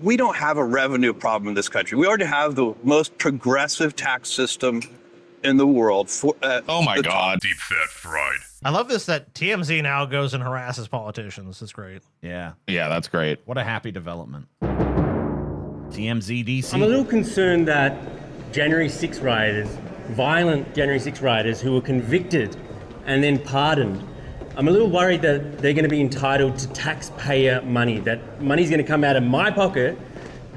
we don't have a revenue problem in this country. We already have the most progressive tax system in the world. Oh my God, deep fat fried. I love this that TMZ now goes and harasses politicians. It's great. Yeah. Yeah, that's great. What a happy development. TMZ DC. I'm a little concerned that January 6 rioters, violent January 6 rioters who were convicted and then pardoned, I'm a little worried that they're going to be entitled to taxpayer money, that money's going to come out of my pocket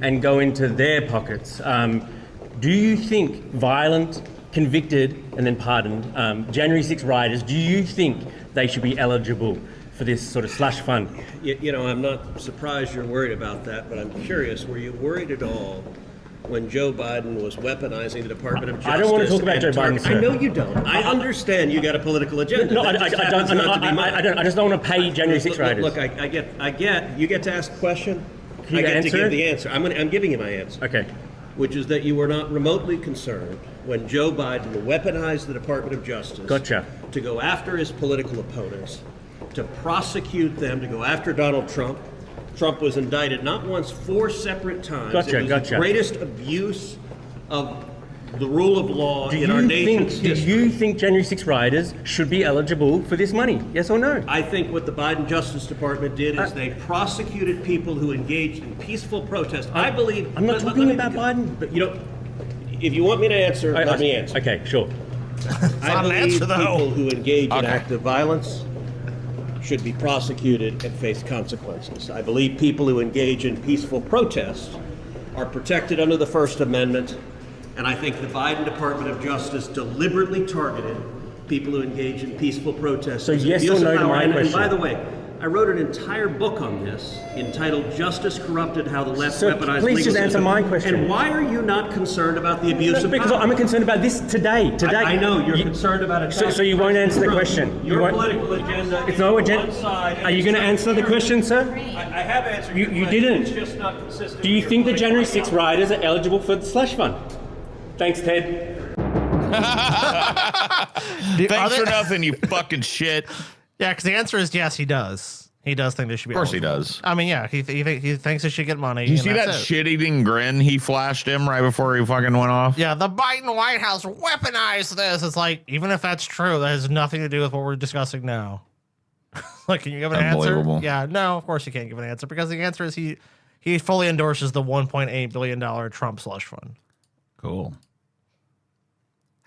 and go into their pockets. Do you think violent, convicted, and then pardoned January 6 rioters, do you think they should be eligible for this sort of slush fund? You know, I'm not surprised you're worried about that, but I'm curious, were you worried at all when Joe Biden was weaponizing the Department of Justice? I don't want to talk about Joe Biden, sir. I know you don't. I understand you got a political agenda. No, I don't. I just don't want to pay January 6 rioters. Look, I get. You get to ask a question. Can you I get answer to give it? the answer. I'm giving you my answer. Okay. Which is that you were not remotely concerned when Joe Biden weaponized the Department of Justice. Gotcha. To go after his political opponents, to prosecute them, to go after Donald Trump. Trump was indicted not once, 4 separate times. Gotcha, it was gotcha. the greatest abuse of the rule of law in our nation's history. Do you think January 6 rioters should be eligible for this money? Yes or no? I think what the Biden Justice Department did is they prosecuted people who engaged in peaceful protest. I believe... I'm not talking about Biden. But you know, if you want me to answer, let me answer. Okay, sure. I believe people who engage in active violence should be prosecuted and face consequences. I believe people who engage in peaceful protests are protected under the First Amendment, and I think the Biden Department of Justice deliberately targeted people who engage in peaceful protests. So yes or no to my question? And by the way, I wrote an entire book on this entitled Justice Corrupted, How the Left Weaponized please just Legal answer System. my question. And why are you not concerned about the abuse of Because power? I'm concerned about this today. I know, you're concerned about it. So you won't answer the question? Your political agenda It's is no on agenda. one side. Are you going to answer the question, sir? I have answered You your question. didn't. It's just not consistent. Do you with think your the January political 6 rioters are eligible for the slush fund? Thanks, Ted. Thanks for nothing, you fucking shit. Yeah, because the answer is yes, he does. He does think they should be. Of course he eligible. does. I mean, yeah, he thinks they should get money. You and see that's that it. shit-eating grin he flashed him right before he fucking went off? Yeah, the Biden White House weaponized this. It's like, even if that's true, that has nothing to do with what we're discussing now. Like, can you give an answer? Unbelievable. Yeah, no, of course you can't give an answer because the answer is he fully endorses the $1.8 billion Trump slush fund. Cool.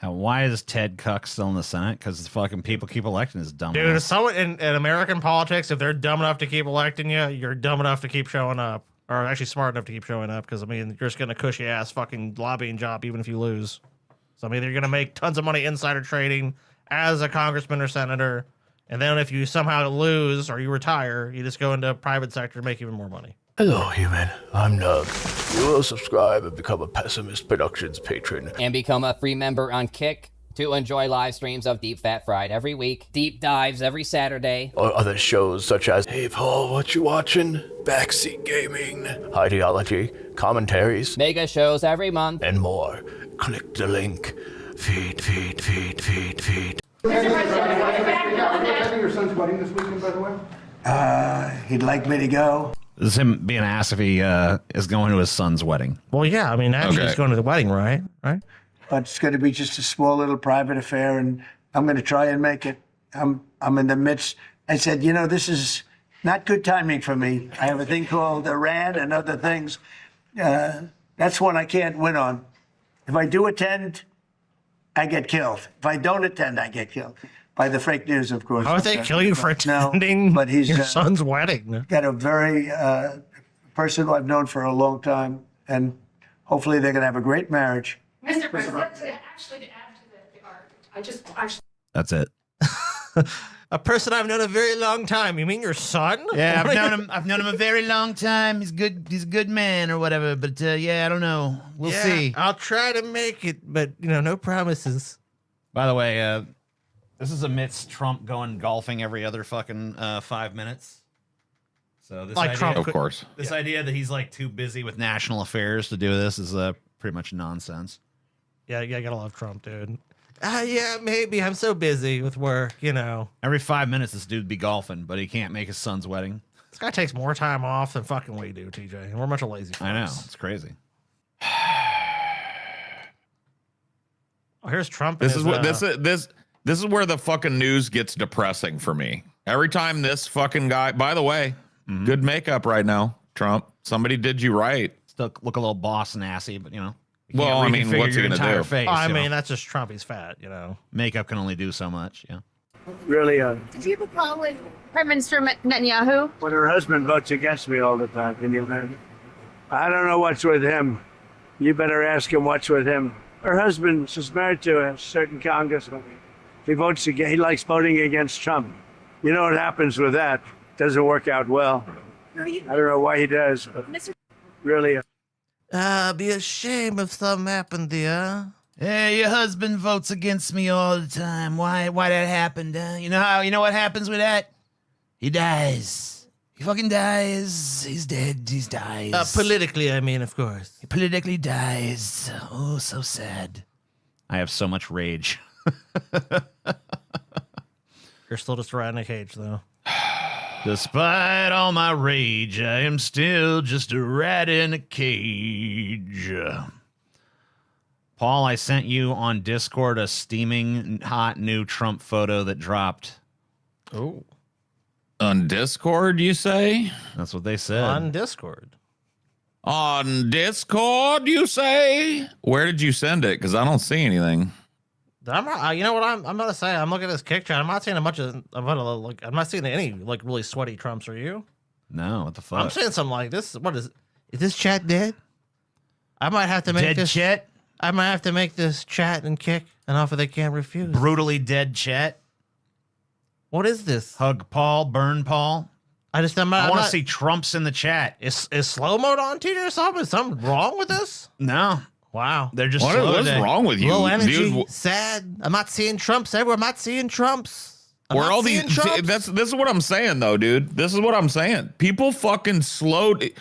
Why is Ted Cuck still in the Senate? Because fucking people keep electing his dumb Dude, ass. if someone in American politics, if they're dumb enough to keep electing you, you're dumb enough to keep showing up. Or actually smart enough to keep showing up. Because, I mean, you're just getting a cushy ass fucking lobbying job even if you lose. So, I mean, you're going to make tons of money insider trading as a congressman or senator. And then if you somehow lose or you retire, you just go into private sector and make even more money. Hello, human. I'm Nub. You will subscribe and become a Pessimist Productions patron. And become a free member on Kick to enjoy live streams of Deep Fat Fried every week, deep dives every Saturday, Or other shows such as Hey Paul, what you watching? Backseat Gaming, Ideology, Commentaries, mega shows every month, and more. Click the link. Feed. Attending your son's wedding this weekend, by the way? He'd like me to go. This is him being asked if he is going to his son's wedding. Well, yeah, I mean, actually, he's going to the wedding, right? Right? But it's going to be just a small little private affair, and I'm going to try and make it. I'm in the midst. I said, you know, this is not good timing for me. I have a thing called Iran and other things. That's one I can't win on. If I do attend, I get killed. If I don't attend, I get killed. By the fake news, of course. How would they kill you for attending no, but he's your son's wedding? Got a very person who I've known for a long time, and hopefully they're going to have a great marriage. Mr. President, actually, to add to the art, I just actually. That's it. A person I've known a very long time. You mean your son? Yeah, I've known him a very long time. He's good. He's a good man or whatever. But yeah, I don't know. We'll see. I'll try to make it, but no promises. By the way, this is amidst Trump going golfing every other fucking 5 minutes. So this Like idea, Trump Of course. this idea that he's like too busy with national affairs to do this is pretty much nonsense. Yeah, I gotta love Trump, dude. Yeah, maybe I'm so busy with work, Every 5 minutes, this dude be golfing, but he can't make his son's wedding. This guy takes more time off than fucking we do, TJ. And we're a bunch of lazy folks. I know. It's crazy. Oh, here's Trump. This is what this is where the fucking news gets depressing for me. Every time this fucking guy, by the way, good makeup right now, Trump. Somebody did you right. Still look a little boss assy, but you know. Well, I mean, what's he gonna do? Face, I you mean, know? that's just Trump. He's fat, you know. Makeup can only do so much. Yeah. Really, Did you have a problem with Prime Minister Netanyahu? when her husband votes against me all the time, can you imagine? I don't know what's with him. You better ask him what's with him. Her husband is married to a certain congressman. He votes again. He likes voting against Trump. You know what happens with that? Doesn't work out well. I don't know why he does, but really. Be a shame if something happened there. Hey, your husband votes against me all the time. Why that happened? You know what happens with that? He dies. He fucking dies. He's dead. He dies. Politically, I mean, of course. He politically dies. Oh, so sad. I have so much rage. You're still just a rat in a cage, though. Despite all my rage, I am still just a rat in a cage. Paul, I sent you on Discord a steaming hot new Trump photo that dropped. Oh. On Discord, you say? That's what they said. On Discord. On Discord, you say? Where did you send it? Because I don't see anything. I'm not, you know what I'm gonna say? I'm looking at this kick chat. I'm not seeing a bunch of like. I'm not seeing any like really sweaty Trumps. Are you? No, what the fuck? I'm saying something like this. What is this chat dead? I might have to make Dead this Chet? I might have to make this chat and kick an offer they can't refuse. Brutally dead Chet? What is this? Hug Paul, burn Paul. I want to see Trumps in the chat. Is slow mode on, TJ, or something? Is something wrong with this? No. Wow. They're just What's wrong with you? Low energy, dude? sad. I'm not seeing Trumps everywhere. I'm not seeing Trumps. Where all these this is what I'm saying though, dude. This is what I'm saying. People fucking slowed.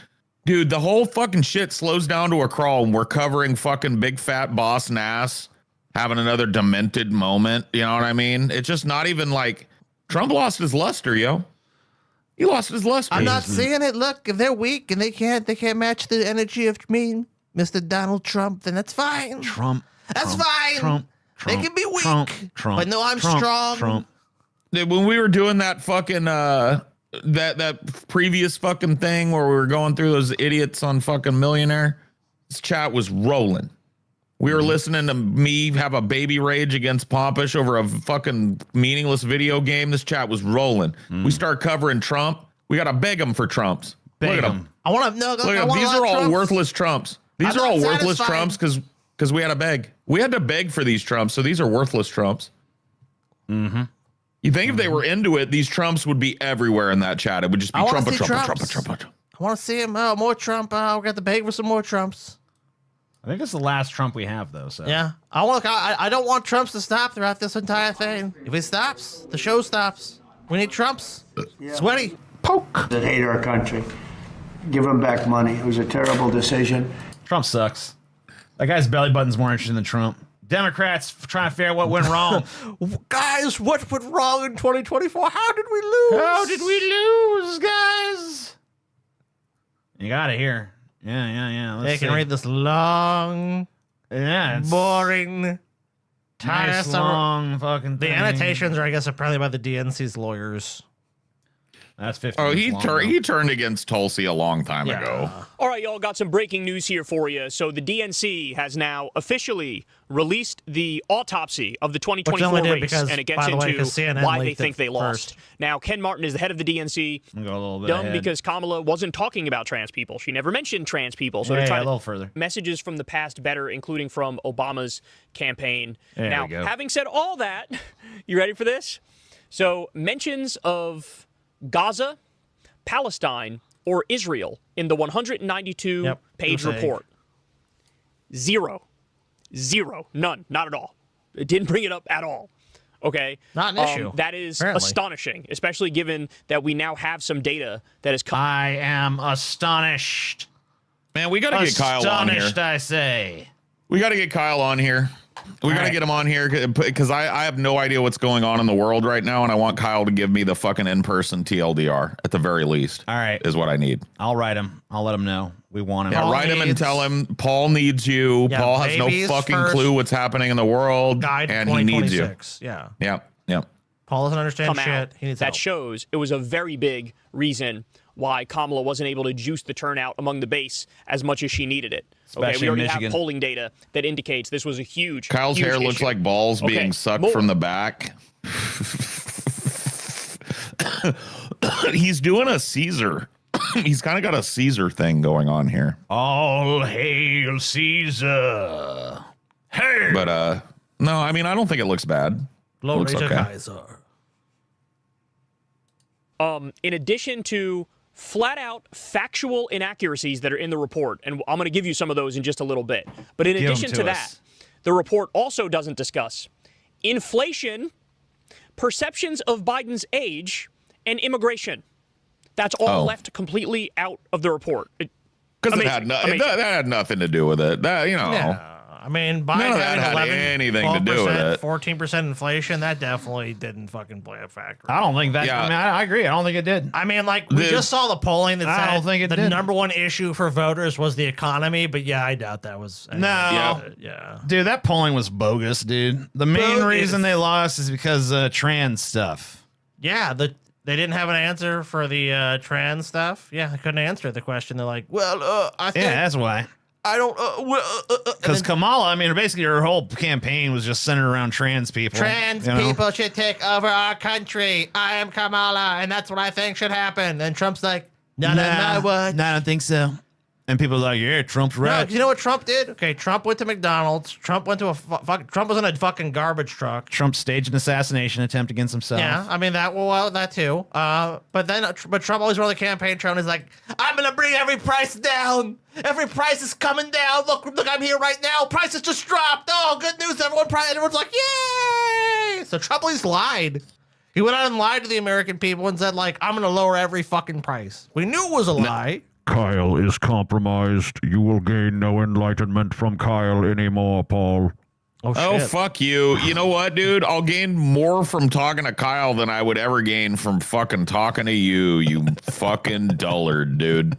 Dude, the whole fucking shit slows down to a crawl and we're covering fucking big fat boss Nass having another demented moment. You know what I mean? It's just not even like Trump lost his luster, yo. He lost his luster. I'm not seeing it. Look, if they're weak and they can't match the energy of me, Mr. Donald Trump, then that's fine. That's fine. Trump. They can be weak. Trump. But no, I'm strong. Trump. When we were doing that fucking that previous fucking thing where we were going through those idiots on fucking Millionaire, this chat was rolling. We were listening to me have a baby rage against Pompous over a fucking meaningless video game. This chat was rolling. We start covering Trump. We got to beg him for Trumps. Look at him. I want to know. Look at him. These are all worthless Trumps. These are all worthless Trumps because we had to beg. We had to beg for these Trumps, so these are worthless Trumps. Mm-hmm. You think if they were into it, these Trumps would be everywhere in that chat. It would just be Trump. I want to see him. More Trump. We got to beg for some more Trumps. I think it's the last Trump we have, though. So Yeah. I don't want Trumps to stop throughout this entire thing. If it stops, the show stops. We need Trumps. Sweaty. Poke. That hate our country. Give them back money. It was a terrible decision. Trump sucks. That guy's belly button's more interesting than Trump. Democrats trying to figure out what went wrong. Guys, what went wrong in 2024? How did we lose? How did we lose, guys? You got it here. Yeah. They can read this long, boring, tiresome, long fucking thing. The annotations are, I guess, apparently by the DNC's lawyers. That's 50. Oh, he turned against Tulsi a long time ago. All right, y'all, got some breaking news here for you. So the DNC has now officially released the autopsy of the 2024 race, because, and it gets into why they think they lost. Now, Ken Martin is the head of the DNC. Go a little bit dumb ahead. Because Kamala wasn't talking about trans people. She never mentioned trans people. So they're trying a little further. Messages from the past better, including from Obama's campaign. There now, we go. having said all that, you ready for this? So mentions of Gaza, Palestine, or Israel in the 192-page report. Zero. None. Not at all. It didn't bring it up at all. Okay? Not an issue. That is apparently astonishing, especially given that we now have some data that has come. I am astonished. Man, we got to get Kyle on here. Astonished, I say. We got to get Kyle on here. We got to get him on here because I have no idea what's going on in the world right now, and I want Kyle to give me the fucking in-person TLDR at the very least. All right. Is what I need. I'll write him. I'll let him know. We want him. Yeah, write him and tell him Paul needs you. Yeah, Paul has no fucking clue what's happening in the world, and he needs you. Yeah. Yeah. Paul doesn't understand Come shit. out. He needs that help. shows it was a very big reason why Kamala wasn't able to juice the turnout among the base as much as she needed it. Especially we already in Michigan. have polling data that indicates this was a huge. Kyle's huge hair looks issue. like balls being sucked from the back. He's doing a Caesar. He's kind of got a Caesar thing going on here. All hail Caesar. Hey. But no, I mean I don't think it looks bad. Glory looks to okay. Kaiser. In addition to flat out factual inaccuracies that are in the report, and I'm going to give you some of those in just a little bit. But in addition to that, the report also doesn't discuss inflation, perceptions of Biden's age, and immigration. That's all left completely out of the report. Because that had nothing to do with it. That, you know. Yeah. I mean, Biden none of that had 11, anything to do with it. 14% inflation, that definitely didn't fucking play a factor. I don't think that. Yeah. I mean, I agree. I don't think it did. I mean, like, we just saw the polling that I said don't think it the did. number one issue for voters was the economy, but yeah, I doubt that was. Yeah. Dude, that polling was bogus, dude. The main reason they lost is because trans stuff. Yeah, they didn't have an answer for the trans stuff. Yeah, they couldn't answer the question. They're like, well, I think. Yeah, that's why. I don't. Because Kamala, I mean, basically her whole campaign was just centered around trans people. Trans people should take over our country. I am Kamala, and that's what I think should happen. And Trump's like, no, I don't think so. And people are like, yeah, Trump's right. No, you know what Trump did? Okay, Trump went to McDonald's. Trump went to Trump was in a fucking garbage truck. Trump staged an assassination attempt against himself. Yeah, I mean that too. But Trump always wrote the campaign trail, and he's like, I'm gonna bring every price down. Every price is coming down. Look, I'm here right now. Prices just dropped. Oh, good news, everyone. Everyone's like, yay! So Trump always lied. He went out and lied to the American people and said, like, I'm gonna lower every fucking price. We knew it was a lie. Kyle is compromised. You will gain no enlightenment from Kyle anymore, Paul. Oh, fuck you. You know what, dude? I'll gain more from talking to Kyle than I would ever gain from fucking talking to you, you fucking dullard, dude.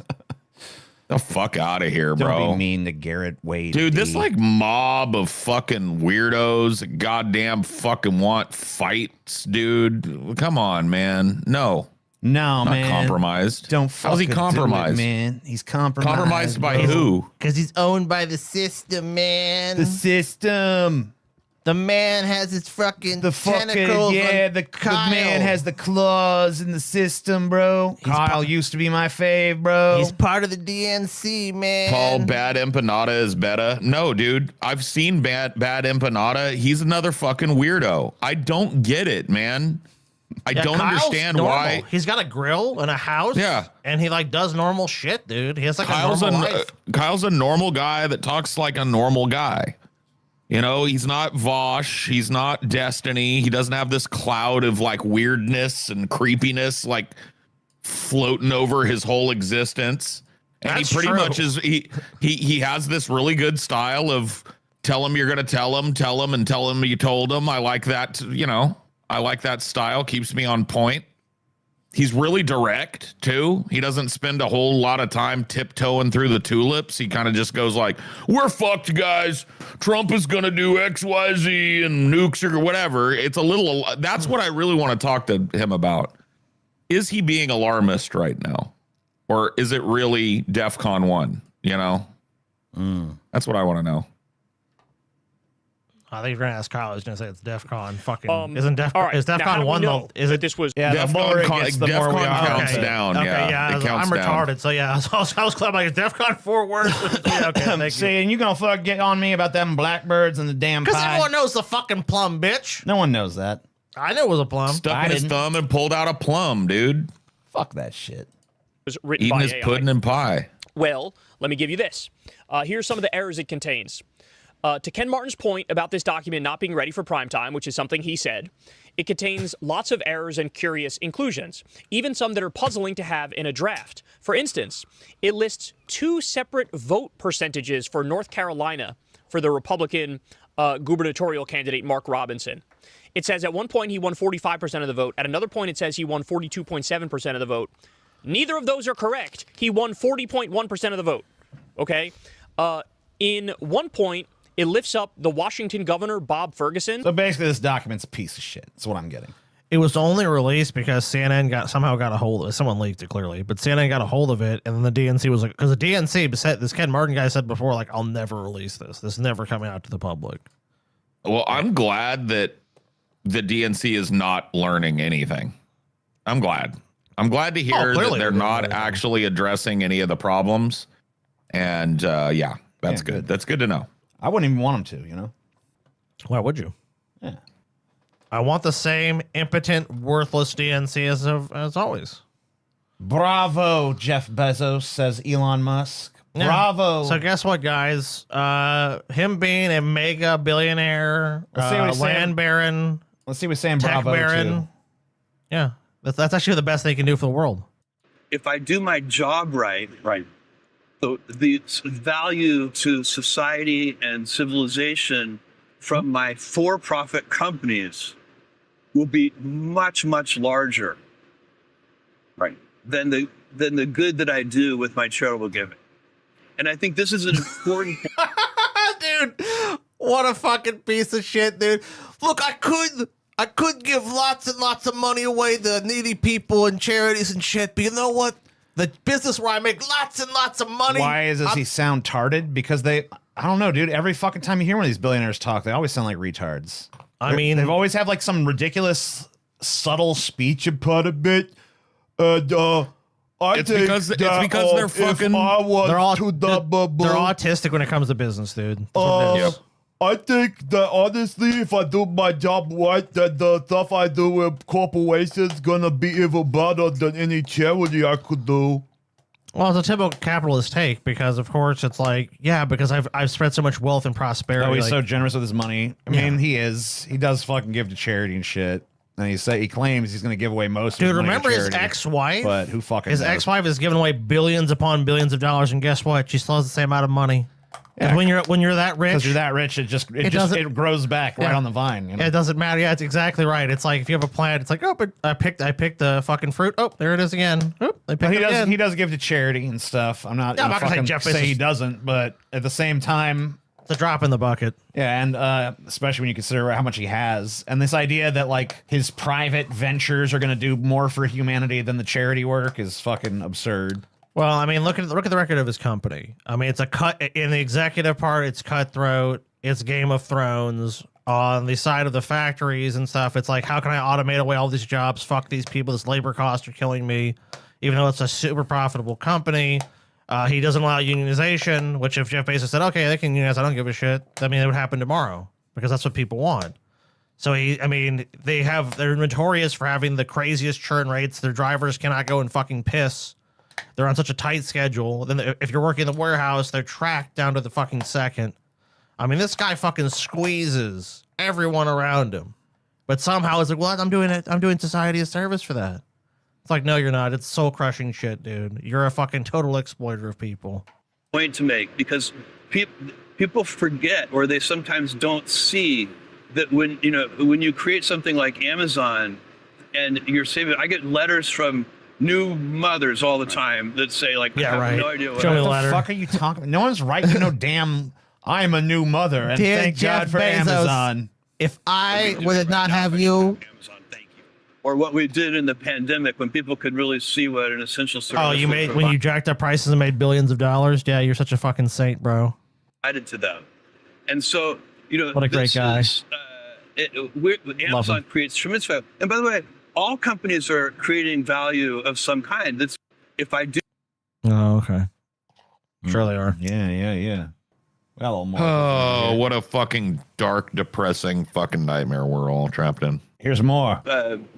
The fuck out of here, bro. Don't be mean to Garrett Wade. Dude, this like mob of fucking weirdos, goddamn fucking want fights, dude. Come on, man. No. No, not man. compromised. Don't How's he fucking compromised? do it, man. He's compromised. Compromised by who? Because he's owned by the system, man. The system. The man has his fucking tentacles. The man has the claws in the system, bro. Kyle used to be my fave, bro. He's part of the DNC, man. Paul, bad empanada is better. No, dude. I've seen bad empanada. He's another fucking weirdo. I don't get it, man. I don't Kyle's understand normal. why. He's got a grill and a house. Yeah. And he like does normal shit, dude. He has like Kyle's a normal life. Kyle's a normal guy that talks like a normal guy. You know, he's not Vosh. He's not Destiny. He doesn't have this cloud of like weirdness and creepiness like floating over his whole existence. And That's he pretty true. much is he has this really good style of tell him you're going to tell him and tell him you told him. I like that, you know. I like that style. Keeps me on point. He's really direct too. He doesn't spend a whole lot of time tiptoeing through the tulips. He kind of just goes like, we're fucked, guys. Trump is going to do X, Y, Z and nukes or whatever. It's a little, that's what I really want to talk to him about. Is he being alarmist right now? Or is it really DEFCON 1? You know? That's what I want to know. I think you're gonna ask Kyle. He's gonna say it's DEFCON. Fucking isn't DEFCON? all right. Is Now, how DEFCON do we 1 know though? Is it this was the more it gets, the more we DEFCON are. counts down. Okay, Yeah, it counts I'm down. retarded. So yeah, I was clear. Like DEFCON 4 worse. Yeah, okay, thank you. See, and you gonna fuck get on me about them blackbirds and the damn Because pie? everyone knows the fucking plum, bitch. No one knows that. I knew it was a plum. Stuck in his thumb and pulled out a plum, dude. Fuck that shit. was written Eating by his AI. pudding and pie. Well, let me give you this. Here's some of the errors it contains. To Ken Martin's point about this document not being ready for prime time, which is something he said, it contains lots of errors and curious inclusions, even some that are puzzling to have in a draft. For instance, it lists 2 separate vote percentages for North Carolina for the Republican gubernatorial candidate Mark Robinson. It says at one point he won 45% of the vote. At another point, it says he won 42.7% of the vote. Neither of those are correct. He won 40.1% of the vote. Okay? In one point, it lifts up the Washington governor, Bob Ferguson. So basically, this document's a piece of shit. That's what I'm getting. It was only released because CNN somehow got a hold of it. Someone leaked it clearly, but CNN got a hold of it, and then the DNC was like, because the DNC said, this Ken Martin guy said before, like, I'll never release this. This is never coming out to the public. Well, I'm glad that the DNC is not learning anything. I'm glad. I'm glad to hear that they're not actually addressing any of the problems. And yeah, that's good. That's good to know. I wouldn't even want them to, you know? Why would you? Yeah. I want the same impotent, worthless DNC as always. Bravo, Jeff Bezos, says Elon Musk. Bravo. So guess what, guys? Him being a mega billionaire, land baron. Let's see what saying tech bravo baron. to. Yeah, that's actually the best they can do for the world. If I do my job right, the value to society and civilization from my for-profit companies will be much, much larger, than the good that I do with my charitable giving. And I think this is an important Dude, what a fucking piece of shit, dude. Look, I could give lots and lots of money away to needy people and charities and shit, but you know what? The business where I make lots and lots of money. Why does he sound tarded? Because I don't know, dude. Every fucking time you hear one of these billionaires talk, they always sound like retards. They've always have like some ridiculous, subtle speech impediment. It's because they're fucking. They're autistic when it comes to business, dude. That's what it is. I think that honestly, if I do my job right, then the stuff I do with corporations gonna be even better than any charity I could do. Well, it's a typical capitalist take because, of course, it's like, yeah, because I've spread so much wealth and prosperity. Oh, he's so generous with his money. I mean, he is. He does fucking give to charity and shit. And he claims he's going to give away most of his money to charity. Remember his ex-wife? But who fucking His knows? ex-wife is giving away billions upon billions of dollars, and guess what? She still has the same amount of money. Yeah. When you're that rich, because you're that rich, it grows back right on the vine. You know? It doesn't matter. Yeah, it's exactly right. It's like if you have a plant, it's like, oh, but I picked the fucking fruit. Oh, there it is again. Oh, He does give to charity and stuff. I'm not gonna fucking say he doesn't, but at the same time, it's a drop in the bucket. Yeah, and especially when you consider how much he has, and this idea that like his private ventures are going to do more for humanity than the charity work is fucking absurd. Well, I mean, look at the record of his company. I mean, it's a cut in the executive part. It's cutthroat. It's Game of Thrones. On the side of the factories and stuff, it's like, how can I automate away all these jobs? Fuck these people. This labor costs are killing me. Even though it's a super profitable company, he doesn't allow unionization. Which, if Jeff Bezos said, "Okay, they can unionize," I don't give a shit. I mean, it would happen tomorrow because that's what people want. So they're notorious for having the craziest churn rates. Their drivers cannot go and fucking piss. They're on such a tight schedule. Then if you're working in the warehouse, they're tracked down to the fucking second. I mean, this guy fucking squeezes everyone around him. But somehow it's like, well, I'm doing society a service for that. It's like, no, you're not. It's soul crushing shit, dude. You're a fucking total exploiter of people. Point to make, because people forget, or they sometimes don't see that when you create something like Amazon and you're saving, I get letters from new mothers all the time that say, like, I have no idea what the fuck are you talking about? No one's writing no damn I'm a new mother, and Dear thank Jeff God for Bezos, Amazon. If I would not have you, or what we did in the pandemic when people could really see what an essential service Oh, when you jacked up prices and made billions of dollars? Yeah, you're such a fucking saint, bro. provided to them. And so, what a great guy. Amazon creates tremendous value. And by the way, all companies are creating value of some kind. That's if I do. Oh, okay. Sure they are. Yeah. Well, oh, what a fucking dark, depressing fucking nightmare we're all trapped in. Here's more.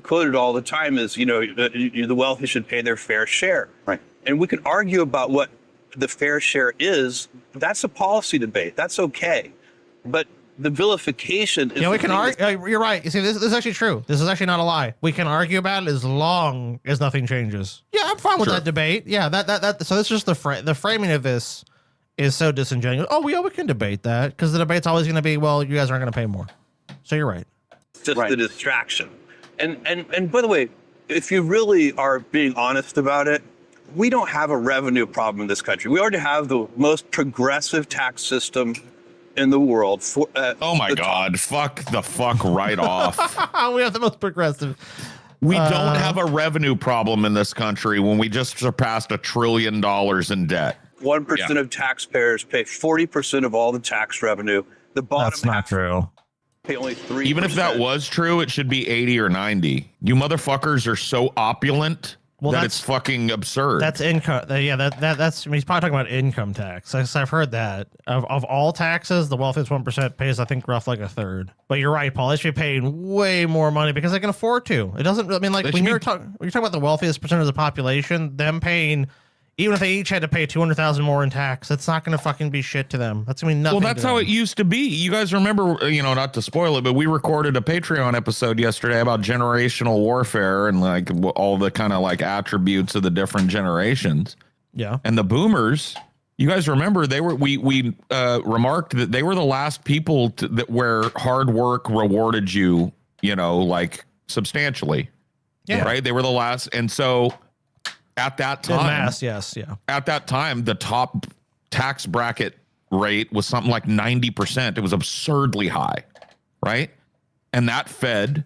Quoted all the time is, the wealthy should pay their fair share. Right. And we can argue about what the fair share is. That's a policy debate. That's okay. But the vilification is... we can argue. You're right. You see, this is actually true. This is actually not a lie. We can argue about it as long as nothing changes. Yeah, I'm fine with that debate. Yeah, that. So this is just the framing of this is so disingenuous. Oh, we can debate that because the debate's always going to be, well, you guys aren't going to pay more. So you're right. Just the distraction. And by the way, if you really are being honest about it, we don't have a revenue problem in this country. We already have the most progressive tax system in the world. Oh my God, fuck right off. We have the most progressive. We don't have a revenue problem in this country when we just surpassed $1 trillion in debt. 1% of taxpayers pay 40% of all the tax revenue. The bottom That's not true. Pay only 3%. Even if that was true, it should be 80 or 90. You motherfuckers are so opulent that it's fucking absurd. That's income. Yeah, that's. I mean, he's probably talking about income tax. I've heard that of all taxes, the wealthiest 1% pays, I think, roughly like a third. But you're right, Paul. They should be paying way more money because they can afford to. It doesn't. I mean, like when you're talking about the wealthiest percentage of the population, them paying. Even if they each had to pay $200,000 more in tax, it's not going to fucking be shit to them. That's going to be nothing. Well, that's how it used to be. You guys remember, not to spoil it, but we recorded a Patreon episode yesterday about generational warfare and like all the kind of like attributes of the different generations. Yeah. And the boomers, you guys remember we remarked that they were the last people where hard work rewarded you, like substantially. Yeah. Right. They were the last. And so at that time, at that time, the top tax bracket rate was something like 90%. It was absurdly high, right? And that fed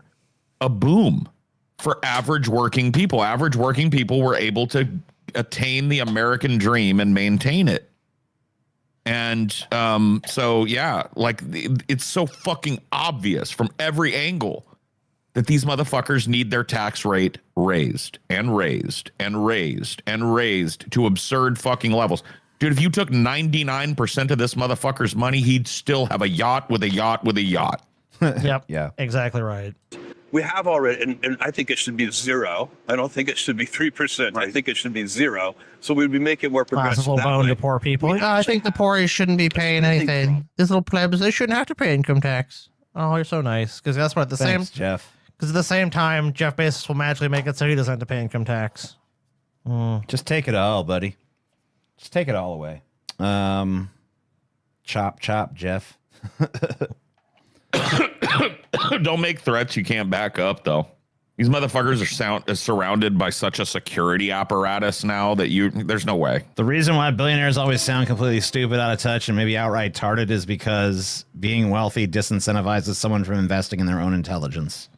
a boom for average working people. Average working people were able to attain the American dream and maintain it. And so, yeah, like it's so fucking obvious from every angle that these motherfuckers need their tax rate raised and raised and raised and raised to absurd fucking levels. Dude, if you took 99% of this motherfucker's money, he'd still have a yacht with a yacht with a yacht. Yep. Yeah. Exactly right. We have already, and I think it should be 0. I don't think it should be 3%. Right. I think it should be 0. So we'd be making it more progressive. Possible bone to poor people. I think the poor shouldn't be paying anything. These little plebs, they shouldn't have to pay income tax. Oh, you're so nice. Because that's what at the Thanks, Jeff. Because at the same time, Jeff Bezos will magically make it so he doesn't have to pay income tax. Just take it all, buddy. Just take it all away. Chop, Jeff. Don't make threats you can't back up, though. These motherfuckers are surrounded by such a security apparatus now that there's no way. The reason why billionaires always sound completely stupid, out of touch, and maybe outright tarded is because being wealthy disincentivizes someone from investing in their own intelligence.